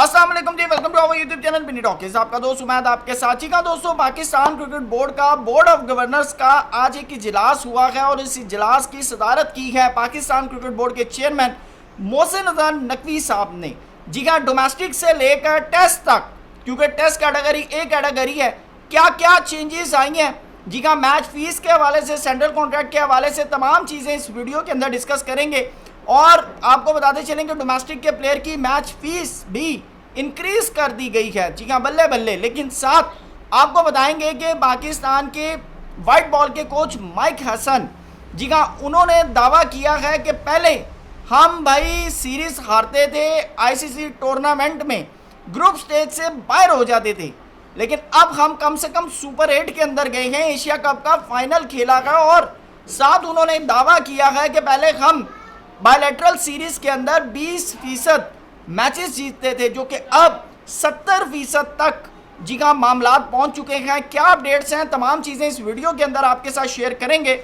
अस्सलाम वालेकुम जी, welcome to our YouTube channel Bini talkies. आपका दोस्त उमैद आपके साथ ही का। दोस्तों, पाकिस्तान क्रिकेट बोर्ड का बोर्ड ऑफ गवर्नर्स का आज एक इजलास हुआ है और इस इजलास की सदारत की है पाकिस्तान क्रिकेट बोर्ड के चेयरमैन मोहसिन रज़ा नकवी साहब ने। जी हाँ, डोमेस्टिक से लेकर टेस्ट तक, क्योंकि टेस्ट कैटेगरी एक कैटेगरी है, क्या क्या चेंजेस आई हैं। जी हाँ, मैच फीस के हवाले से, सेंट्रल कॉन्ट्रैक्ट के हवाले से तमाम चीज़ें इस वीडियो के अंदर डिस्कस करेंगे। और आपको बताते चलेंगे डोमेस्टिक के प्लेयर की मैच फीस भी इंक्रीज कर दी गई है। जी हाँ, बल्ले बल्ले। लेकिन साथ आपको बताएंगे कि पाकिस्तान के वाइट बॉल के कोच माइक हसन, जी हाँ, उन्होंने दावा किया है कि पहले हम भाई सीरीज हारते थे आईसीसी टूर्नामेंट में, ग्रुप स्टेज से बाहर हो जाते थे, लेकिन अब हम कम से कम सुपर 8 के अंदर गए हैं, एशिया कप का फाइनल खेला है। और साथ उन्होंने दावा किया है कि पहले हम बायलैटरल सीरीज के अंदर 20% मैचेस जीतते थे, जो कि अब 70% तक जी हाँ मामलात पहुंच चुके हैं। क्या अपडेट्स हैं, तमाम चीज़ें इस वीडियो के अंदर आपके साथ शेयर करेंगे।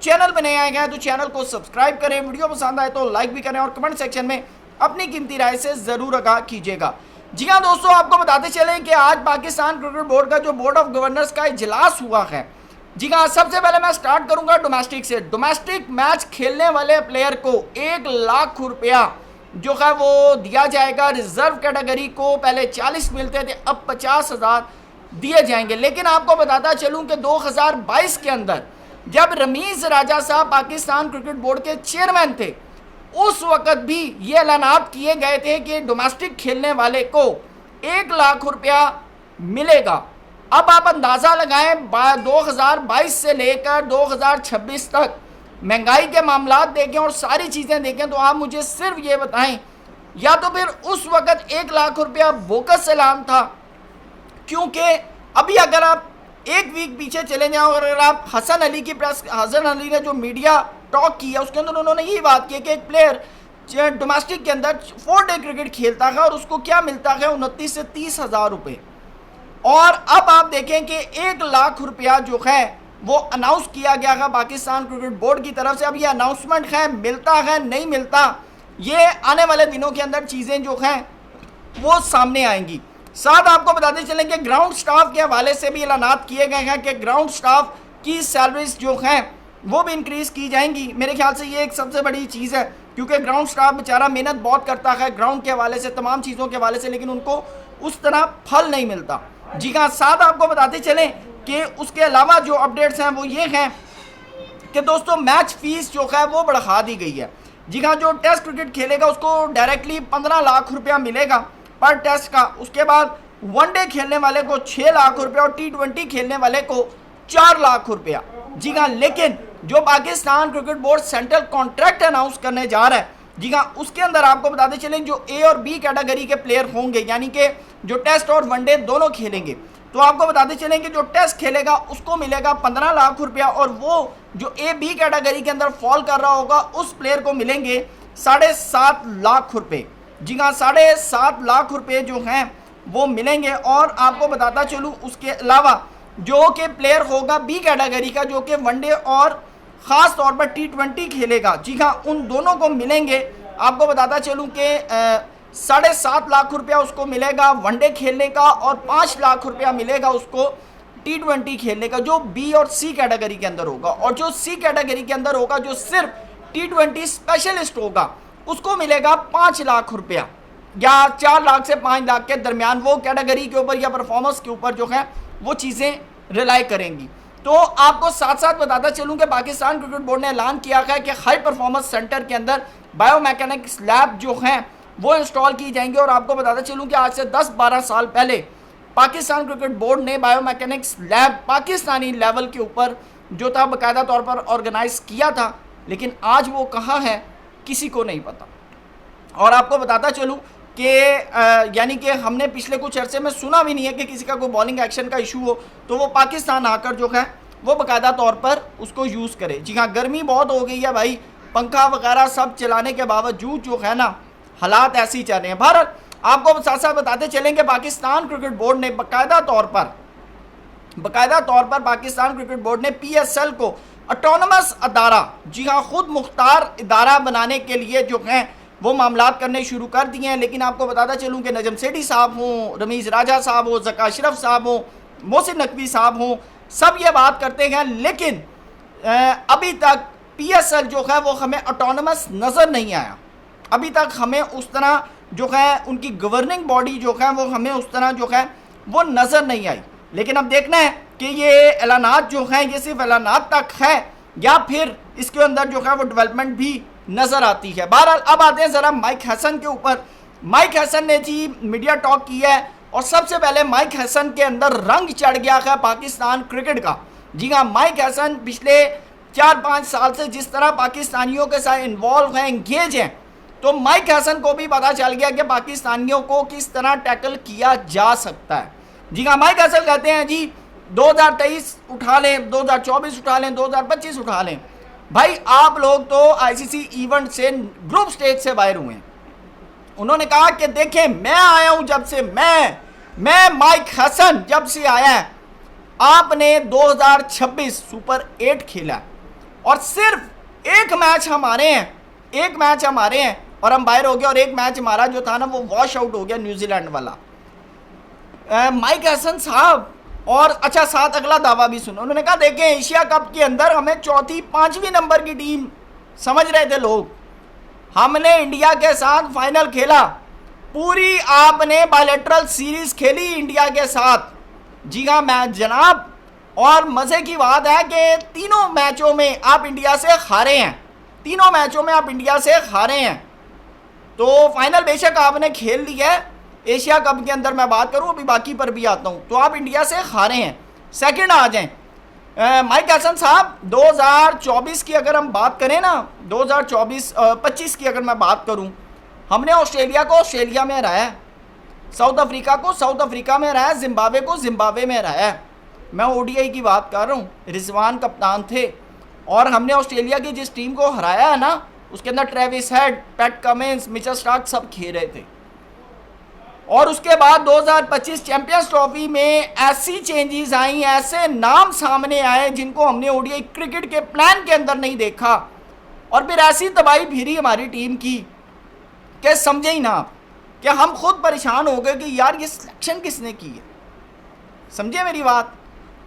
चैनल पर नए आए हैं तो चैनल को सब्सक्राइब करें, वीडियो पसंद आए तो लाइक भी करें और कमेंट सेक्शन में अपनी कीमती राय से ज़रूर आगाह कीजिएगा। जी हाँ दोस्तों, आपको बताते चलें कि आज पाकिस्तान क्रिकेट बोर्ड का जो बोर्ड ऑफ गवर्नर्स का इजलास हुआ है। जी हाँ, सबसे पहले मैं स्टार्ट करूंगा डोमेस्टिक से। डोमेस्टिक मैच खेलने वाले प्लेयर को 1 लाख रुपया जो है वो दिया जाएगा। रिजर्व कैटेगरी को पहले 40 मिलते थे, अब 50,000 दिए जाएंगे। लेकिन आपको बताता चलूं कि 2022 के अंदर जब रमीज राजा साहब पाकिस्तान क्रिकेट बोर्ड के चेयरमैन थे, उस वक्त भी ये ऐलानात किए गए थे कि डोमेस्टिक खेलने वाले को 1 लाख रुपया मिलेगा। अब आप अंदाज़ा लगाएं 2022 से लेकर 2026 तक महंगाई के मामलात देखें और सारी चीज़ें देखें, तो आप मुझे सिर्फ ये बताएं, या तो फिर उस वक्त 1 लाख रुपया बोकस ऐलान था, क्योंकि अभी अगर आप एक वीक पीछे चले जाओ और अगर आप हसन अली की प्रेस, हसन अली ने जो मीडिया टॉक किया उसके अंदर उन्होंने यही बात की कि एक प्लेयर डोमेस्टिक के अंदर 4 डे क्रिकेट खेलता है और उसको क्या मिलता है 29 से 30 हज़ार रुपये। और अब आप देखें कि 1 लाख रुपया जो है वो अनाउंस किया गया है पाकिस्तान क्रिकेट बोर्ड की तरफ से। अब ये अनाउंसमेंट है, मिलता है नहीं मिलता, ये आने वाले दिनों के अंदर चीज़ें जो हैं वो सामने आएंगी। साथ आपको बताते चलें कि ग्राउंड स्टाफ के हवाले से भी ऐलानात किए गए हैं कि ग्राउंड स्टाफ की सैलरीज जो हैं वो भी इंक्रीज़ की जाएंगी। मेरे ख्याल से ये एक सबसे बड़ी चीज़ है, क्योंकि ग्राउंड स्टाफ बेचारा मेहनत बहुत करता है ग्राउंड के हवाले से, तमाम चीज़ों के हवाले से, लेकिन उनको उस तरह फल नहीं मिलता। जी हाँ, साथ आपको बताते चलें कि उसके अलावा जो अपडेट्स हैं वो ये हैं कि दोस्तों मैच फीस जो है वो बढ़ा दी गई है। जी हाँ, जो टेस्ट क्रिकेट खेलेगा उसको डायरेक्टली 15 लाख रुपया मिलेगा पर टेस्ट का। उसके बाद वनडे खेलने वाले को 6 लाख रुपया और T20 खेलने वाले को 4 लाख रुपया। जी हाँ, लेकिन जो Pakistan cricket board central contract announce करने जा रहा है, जी हाँ, उसके अंदर आपको बताते चलें जो ए और बी कैटेगरी के प्लेयर होंगे, यानी कि जो टेस्ट और वनडे दोनों खेलेंगे, तो आपको बताते चलें कि जो टेस्ट खेलेगा उसको मिलेगा 15 लाख रुपया, और वो जो ए बी कैटेगरी के अंदर फॉल कर रहा होगा उस प्लेयर को मिलेंगे 7.5 लाख रुपये। जी हाँ, 7.5 लाख रुपये जो हैं वो मिलेंगे। और आपको बताता चलूँ उसके अलावा जो कि प्लेयर होगा बी कैटेगरी का, जो कि वनडे और ख़ास तौर पर T20 खेलेगा, जी हाँ, उन दोनों को मिलेंगे। आपको बताता चलूँ कि 7.5 लाख रुपया उसको मिलेगा वनडे खेलने का और 5 लाख रुपया मिलेगा उसको T20 खेलने का, जो बी और सी कैटेगरी के अंदर होगा। और जो सी कैटेगरी के अंदर होगा, जो सिर्फ T20 स्पेशलिस्ट होगा, उसको मिलेगा 5 लाख रुपया, या 4 लाख से 5 लाख के दरमियान। वो कैटेगरी के ऊपर या परफॉर्मेंस के ऊपर जो है वो चीज़ें रिलाई करेंगी। तो आपको साथ साथ बताता चलूँ कि पाकिस्तान क्रिकेट बोर्ड ने ऐलान किया है कि हाई परफॉर्मेंस सेंटर के अंदर बायोमैकेनिक्स लैब जो हैं वो इंस्टॉल की जाएंगी। और आपको बताता चलूँ कि आज से 10-12 साल पहले पाकिस्तान क्रिकेट बोर्ड ने बायोमैकेनिक्स लैब पाकिस्तानी लेवल के ऊपर जो था बाकायदा तौर पर ऑर्गेनाइज किया था, लेकिन आज वो कहाँ है किसी को नहीं पता। और आपको बताता चलूँ कि यानी कि हमने पिछले कुछ अरसे में सुना भी नहीं है कि किसी का कोई बॉलिंग एक्शन का इशू हो तो वो पाकिस्तान आकर जो है वो बाकायदा तौर पर उसको यूज़ करे। जी हाँ, गर्मी बहुत हो गई है भाई, पंखा वगैरह सब चलाने के बावजूद जो है ना हालात ऐसे ही चल रहे हैं। भारत आपको साथ साथ बताते चलेंगे पाकिस्तान क्रिकेट बोर्ड ने बाकायदा तौर पर पाकिस्तान क्रिकेट बोर्ड ने PSL को ऑटोनमस अदारा, जी हाँ, खुद मुख्तार इदारा बनाने के लिए जो है वो मामलात करने शुरू कर दिए हैं। लेकिन आपको बताता चलूँ कि नजम सेठी साहब हों, रमीज़ राजा साहब हो, ज़का अशरफ साहब हों, मोहसिन नकवी साहब हों, सब ये बात करते हैं, लेकिन अभी तक PSL जो है वो हमें ऑटोनमस नज़र नहीं आया। अभी तक हमें उस तरह जो है उनकी गवर्निंग बॉडी जो है वो हमें उस तरह जो है वो नज़र नहीं आई। लेकिन अब देखना है कि ये ऐलानात जो हैं ये सिर्फ ऐलानात तक है या फिर इसके अंदर जो है वो डेवलपमेंट भी नज़र आती है। बहरहाल अब आते हैं ज़रा माइक हैसन के ऊपर। माइक हैसन ने जी मीडिया टॉक किया है और सबसे पहले माइक हैसन के अंदर रंग चढ़ गया है पाकिस्तान क्रिकेट का। जी हाँ, माइक हैसन पिछले 4-5 साल से जिस तरह पाकिस्तानियों के साथ इन्वॉल्व हैं, इंगेज हैं, तो माइक हैसन को भी पता चल गया कि पाकिस्तानियों को किस तरह टैकल किया जा सकता है। जी हाँ, माइक हैसन कहते हैं जी 2023 उठा लें, 2024 उठा लें, 2025 उठा लें, भाई आप लोग तो ICC इवेंट से ग्रुप स्टेज से बाहर हुए हैं। उन्होंने कहा कि देखें मैं आया हूं जब से मैं माइक हैसन जब से आया है, आपने 2026 सुपर 8 खेला और सिर्फ एक मैच हमारे हैं और हम बाहर हो गए, और एक मैच हमारा जो था ना वो वॉश आउट हो गया न्यूजीलैंड वाला। माइक हैसन साहब और अच्छा साथ अगला दावा भी सुनो। उन्होंने कहा देखें एशिया कप के अंदर हमें 4-5वीं नंबर की टीम समझ रहे थे लोग, हमने इंडिया के साथ फाइनल खेला, पूरी आपने बायलैटरल सीरीज खेली इंडिया के साथ। जी हाँ मैच जनाब, और मज़े की बात है कि तीनों मैचों में आप इंडिया से हारे हैं, तीनों मैचों में आप इंडिया से हारे हैं। तो फाइनल बेशक आपने खेल लिया है, एशिया कप के अंदर मैं बात करूं, अभी बाकी पर भी आता हूं, तो आप इंडिया से हारे हैं। सेकंड आ जाएं माइक हैसन साहब, 2024 की अगर हम बात करें ना, 2024-25 की अगर मैं बात करूं, हमने ऑस्ट्रेलिया को ऑस्ट्रेलिया में हराया, साउथ अफ्रीका को साउथ अफ्रीका में हराया, जिम्बाब्वे को जिम्बाब्वे में हराया। मैं ODI की बात कर रहा हूँ, रिजवान कप्तान थे और हमने ऑस्ट्रेलिया की जिस टीम को हराया है ना, उसके अंदर Travis head, PAT Cummins, Mitchell Starc सब खेल रहे थे। और उसके बाद 2025 चैंपियंस ट्रॉफी में ऐसी चेंजेस आई, ऐसे नाम सामने आए जिनको हमने ODI क्रिकेट के प्लान के अंदर नहीं देखा, और फिर ऐसी तबाही फिरी हमारी टीम की कि समझे ही ना आप, कि हम खुद परेशान हो गए कि यार ये सिलेक्शन किसने की है। समझे मेरी बात।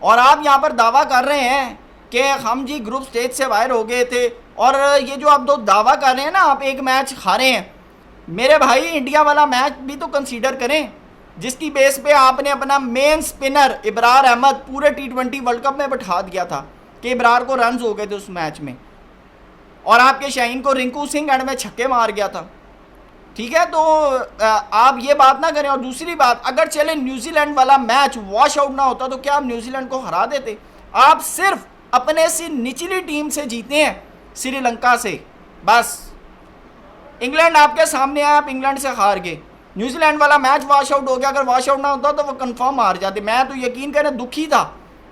और आप यहाँ पर दावा कर रहे हैं कि हम जी ग्रुप स्टेज से बाहर हो गए थे, और ये जो आप दो दावा कर रहे हैं ना, आप एक मैच हारे हैं, मेरे भाई इंडिया वाला मैच भी तो कंसीडर करें, जिसकी बेस पे आपने अपना मेन स्पिनर इब्रार अहमद पूरे T20 वर्ल्ड कप में बैठा दिया था कि इब्रार को रन्स हो गए थे उस मैच में, और आपके शाहीन को रिंकू सिंह एंड में छक्के मार गया था। ठीक है, तो आप ये बात ना करें। और दूसरी बात, अगर चले न्यूजीलैंड वाला मैच वॉश आउट ना होता तो क्या आप न्यूजीलैंड को हरा देते? आप सिर्फ अपने सी निचली टीम से जीते हैं, श्रीलंका से, बस। इंग्लैंड आपके सामने आया, आप इंग्लैंड से हार गए। न्यूजीलैंड वाला मैच वॉश आउट हो गया, अगर वॉश आउट ना होता तो वो कंफर्म हार जाते। मैं तो यकीन करें दुखी था,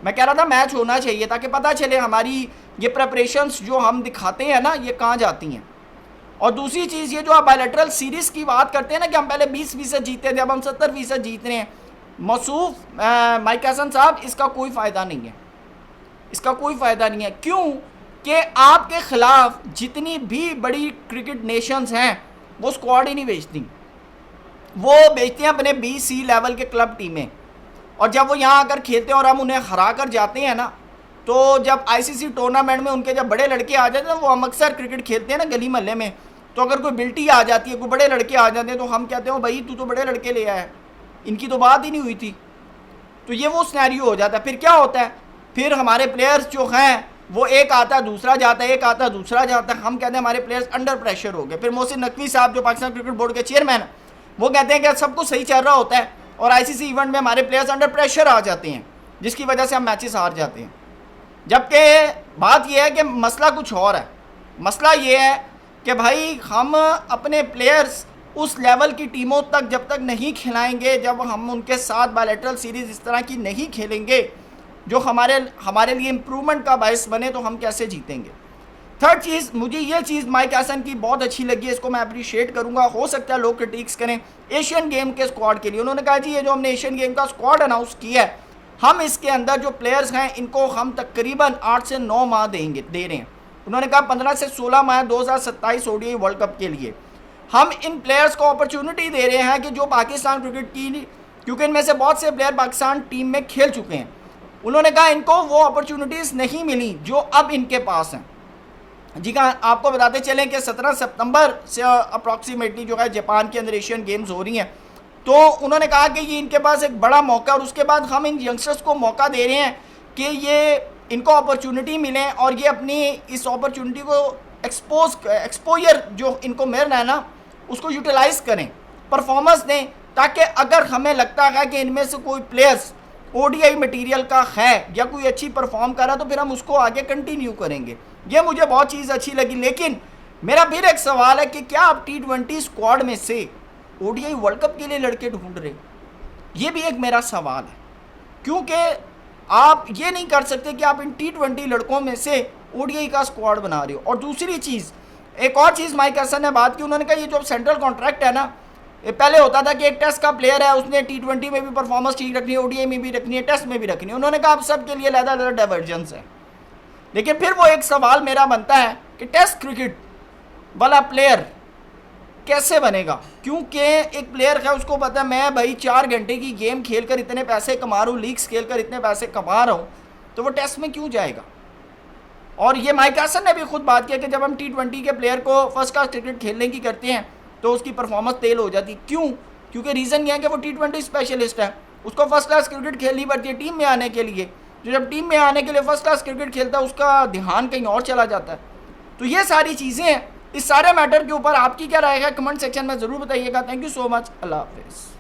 मैं कह रहा था मैच होना चाहिए ताकि पता चले हमारी ये प्रेपरेशंस जो हम दिखाते हैं ना ये कहाँ जाती हैं। और दूसरी चीज़ ये जो आप बायलैटरल सीरीज़ की बात करते हैं ना कि हम पहले 20% जीते थे, अब हम 70% जीत रहे हैं, मौसूफ माइक हैसन साहब, इसका कोई फ़ायदा नहीं है, इसका कोई फ़ायदा नहीं है। क्यों कि आपके ख़िलाफ़ जितनी भी बड़ी क्रिकेट नेशंस हैं वो स्क्वाड ही नहीं भेजती, वो भेजते हैं अपने BC लेवल के क्लब टीमें, और जब वो यहाँ आकर खेलते हैं और हम उन्हें हरा कर जाते हैं ना, तो जब ICC टूर्नामेंट में उनके जब बड़े लड़के आ जाते हैं, वो हम अक्सर क्रिकेट खेलते हैं ना गली मोहल्ले में, तो अगर कोई बिल्टी आ जाती है, कोई बड़े लड़के आ जाते हैं, तो हम कहते हैं भाई तू तो बड़े लड़के ले आया, इनकी तो बात ही नहीं हुई थी। तो ये वो सिनेरियो हो जाता है। फिर क्या होता है, फिर हमारे प्लेयर्स जो हैं वो एक आता है दूसरा जाता है, एक आता है दूसरा जाता है, हम कहते हैं हमारे प्लेयर्स अंडर प्रेशर हो गए। फिर मोहसिन नकवी साहब जो पाकिस्तान क्रिकेट बोर्ड के चेयरमैन, वो कहते हैं कि सब कुछ सही चल रहा होता है और ICC इवेंट में हमारे प्लेयर्स अंडर प्रेशर आ जाते हैं, जिसकी वजह से हम मैचेस हार जाते हैं। जबकि बात यह है कि मसला कुछ और है। मसला ये है कि भाई हम अपने प्लेयर्स उस लेवल की टीमों तक जब तक नहीं खिलाएंगे, जब हम उनके साथ बायलैटरल सीरीज़ इस तरह की नहीं खेलेंगे जो हमारे लिए इम्प्रूवमेंट का बायस बने, तो हम कैसे जीतेंगे। थर्ड चीज़, मुझे ये चीज़ माइक हैसन की बहुत अच्छी लगी है, इसको मैं अप्रिशिएट करूँगा। हो सकता है लोग क्रिटिक्स करें एशियन गेम के स्क्वाड के लिए। उन्होंने कहा जी ये जो हमने एशियन गेम का स्क्वाड अनाउंस किया है, हम इसके अंदर जो प्लेयर्स हैं इनको हम तकरीबन 8 से 9 माह दे रहे हैं। उन्होंने कहा 15 से 16 माह 2027 ODI वर्ल्ड कप के लिए हम इन प्लेयर्स को अपॉर्चुनिटी दे रहे हैं कि जो पाकिस्तान क्रिकेट की, क्योंकि इनमें से बहुत से प्लेयर पाकिस्तान टीम में खेल चुके हैं, उन्होंने कहा इनको वो अपॉर्चुनिटीज़ नहीं मिली जो अब इनके पास हैं। जी हाँ, आपको बताते चलें कि 17 सितंबर से अप्रॉक्सीमेटली जो है जापान के अंदर एशियन गेम्स हो रही हैं, तो उन्होंने कहा कि ये इनके पास एक बड़ा मौका, और उसके बाद हम इन यंगस्टर्स को मौका दे रहे हैं कि ये इनको अपॉर्चुनिटी मिले और ये अपनी इस अपॉर्चुनिटी को एक्सपोजर जो इनको मिल रहा है ना, उसको यूटिलाइज़ करें, परफॉर्मेंस दें, ताकि अगर हमें लगता है कि इनमें से कोई प्लेयर्स ओडीआई मटेरियल का है या कोई अच्छी परफॉर्म कर रहा है तो फिर हम उसको आगे कंटिन्यू करेंगे। ये मुझे बहुत चीज़ अच्छी लगी। लेकिन मेरा फिर एक सवाल है कि क्या आप T20 स्क्वाड में से ओडीआई वर्ल्ड कप के लिए लड़के ढूंढ रहे? ये भी एक मेरा सवाल है, क्योंकि आप ये नहीं कर सकते कि आप इन T20 लड़कों में से ओडीआई का स्क्वाड बना रहे हो। और दूसरी चीज़, एक और चीज़ माइक हसन ने बात की, उन्होंने कहा ये जो सेंट्रल कॉन्ट्रैक्ट है ना, ये पहले होता था कि एक टेस्ट का प्लेयर है, उसने T20 में भी परफॉर्मेंस ठीक रखनी है, ओडीआई में भी रखनी है, टेस्ट में भी रखनी है। उन्होंने कहा अब सब के लिए अलग-अलग डाइवर्जेंस है। लेकिन फिर वो एक सवाल मेरा बनता है कि टेस्ट क्रिकेट वाला प्लेयर कैसे बनेगा? क्योंकि एक प्लेयर है, उसको पता है मैं भाई 4 घंटे की गेम खेल कर इतने पैसे कमा रहा हूँ, लीग्स खेल कर इतने पैसे कमा रहा हूँ, तो वो टेस्ट में क्यों जाएगा? और ये माइक हसन ने भी खुद बात किया कि जब हम T20 के प्लेयर को फर्स्ट क्लास क्रिकेट खेलने की करते हैं तो उसकी परफॉर्मेंस तेल हो जाती। क्यों? क्योंकि रीज़न ये है कि वो T20 स्पेशलिस्ट है, उसको फर्स्ट क्लास क्रिकेट खेलनी पड़ती है टीम में आने के लिए। जो जब टीम में आने के लिए फर्स्ट क्लास क्रिकेट खेलता है उसका ध्यान कहीं और चला जाता है। तो ये सारी चीज़ें हैं। इस सारे मैटर के ऊपर आपकी क्या राय है कमेंट सेक्शन में ज़रूर बताइएगा। Thank you so much. अल्लाह हाफिज़।